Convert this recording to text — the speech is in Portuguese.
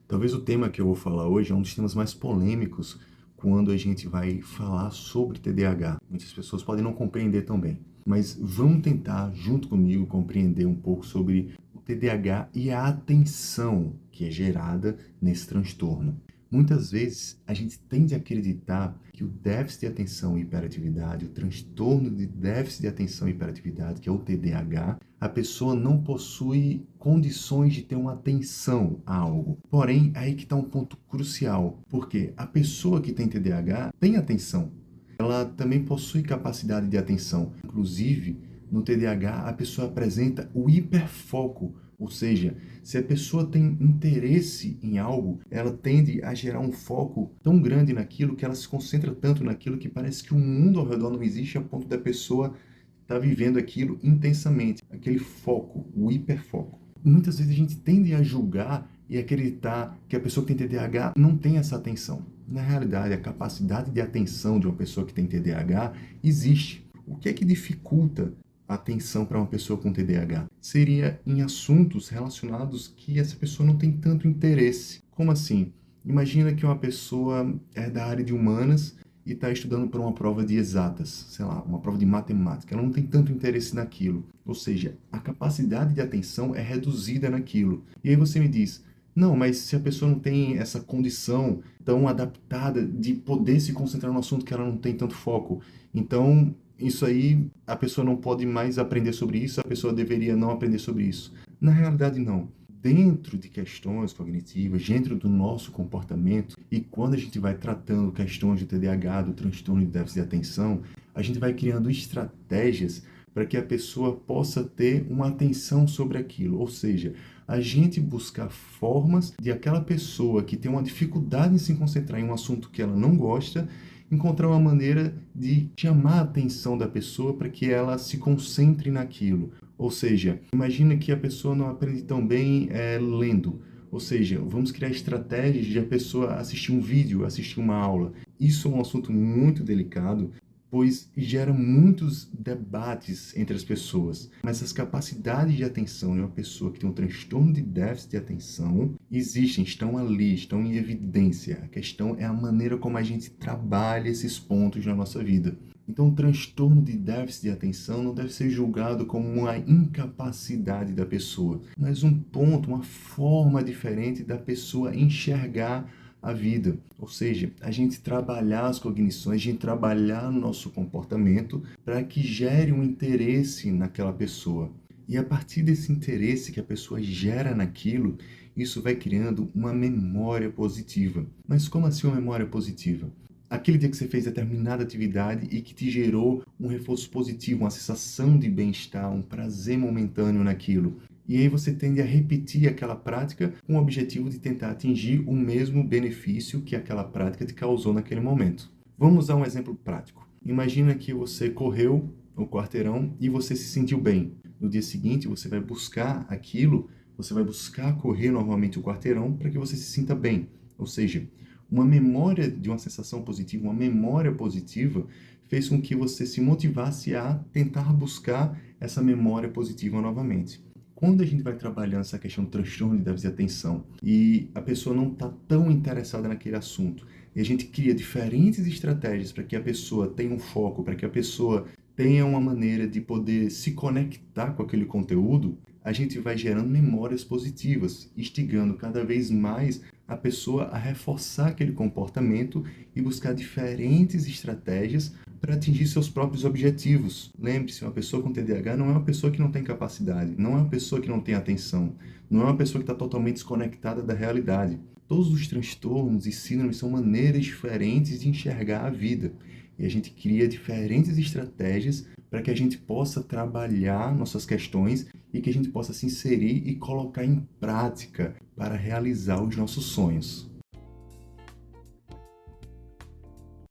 Talvez o tema que eu vou falar hoje é um dos temas mais polêmicos quando a gente vai falar sobre TDAH. Muitas pessoas podem não compreender também, mas vamos tentar, junto comigo, compreender um pouco sobre o TDAH e a atenção que é gerada nesse transtorno. Muitas vezes a gente tende a acreditar que o déficit de atenção e hiperatividade, o transtorno de déficit de atenção e hiperatividade, que é o TDAH, a pessoa não possui condições de ter uma atenção a algo. Porém, aí que está um ponto crucial, porque a pessoa que tem TDAH tem atenção. Ela também possui capacidade de atenção. Inclusive, no TDAH, a pessoa apresenta o hiperfoco, ou seja, se a pessoa tem interesse em algo, ela tende a gerar um foco tão grande naquilo, que ela se concentra tanto naquilo, que parece que o mundo ao redor não existe, a ponto da pessoa estar vivendo aquilo intensamente, aquele foco, o hiperfoco. Muitas vezes a gente tende a julgar e acreditar que a pessoa que tem TDAH não tem essa atenção. Na realidade, a capacidade de atenção de uma pessoa que tem TDAH existe. O que é que dificulta a atenção para uma pessoa com TDAH? Seria em assuntos relacionados que essa pessoa não tem tanto interesse. Como assim? Imagina que uma pessoa é da área de humanas e está estudando para uma prova de exatas, sei lá, uma prova de matemática. Ela não tem tanto interesse naquilo. Ou seja, a capacidade de atenção é reduzida naquilo. E aí você me diz, não, mas se a pessoa não tem essa condição tão adaptada de poder se concentrar no assunto que ela não tem tanto foco, então isso aí a pessoa não pode mais aprender sobre isso, a pessoa deveria não aprender sobre isso. Na realidade, não. Dentro de questões cognitivas, dentro do nosso comportamento, e quando a gente vai tratando questões de TDAH, do transtorno de déficit de atenção, a gente vai criando estratégias para que a pessoa possa ter uma atenção sobre aquilo. Ou seja, a gente buscar formas de aquela pessoa que tem uma dificuldade em se concentrar em um assunto que ela não gosta, encontrar uma maneira de chamar a atenção da pessoa para que ela se concentre naquilo. Ou seja, imagina que a pessoa não aprende tão bem lendo. Ou seja, vamos criar estratégias de a pessoa assistir um vídeo, assistir uma aula. Isso é um assunto muito delicado, pois gera muitos debates entre as pessoas. Mas as capacidades de atenção de uma pessoa que tem um transtorno de déficit de atenção existem, estão ali, estão em evidência. A questão é a maneira como a gente trabalha esses pontos na nossa vida. Então, o transtorno de déficit de atenção não deve ser julgado como uma incapacidade da pessoa, mas um ponto, uma forma diferente da pessoa enxergar a vida. Ou seja, a gente trabalhar as cognições, a gente trabalhar o nosso comportamento para que gere um interesse naquela pessoa. E a partir desse interesse que a pessoa gera naquilo, isso vai criando uma memória positiva. Mas como assim uma memória positiva? Aquele dia que você fez determinada atividade e que te gerou um reforço positivo, uma sensação de bem-estar, um prazer momentâneo naquilo. E aí você tende a repetir aquela prática com o objetivo de tentar atingir o mesmo benefício que aquela prática te causou naquele momento. Vamos usar um exemplo prático. Imagina que você correu o quarteirão e você se sentiu bem. No dia seguinte, você vai buscar aquilo, você vai buscar correr novamente o quarteirão para que você se sinta bem. Ou seja, uma memória de uma sensação positiva, uma memória positiva, fez com que você se motivasse a tentar buscar essa memória positiva novamente. Quando a gente vai trabalhando essa questão do transtorno de déficit de atenção e a pessoa não está tão interessada naquele assunto, e a gente cria diferentes estratégias para que a pessoa tenha um foco, para que a pessoa tenha uma maneira de poder se conectar com aquele conteúdo, a gente vai gerando memórias positivas, instigando cada vez mais a pessoa a reforçar aquele comportamento e buscar diferentes estratégias para atingir seus próprios objetivos. Lembre-se, uma pessoa com TDAH não é uma pessoa que não tem capacidade, não é uma pessoa que não tem atenção, não é uma pessoa que está totalmente desconectada da realidade. Todos os transtornos e síndromes são maneiras diferentes de enxergar a vida. E a gente cria diferentes estratégias para que a gente possa trabalhar nossas questões e que a gente possa se inserir e colocar em prática para realizar os nossos sonhos.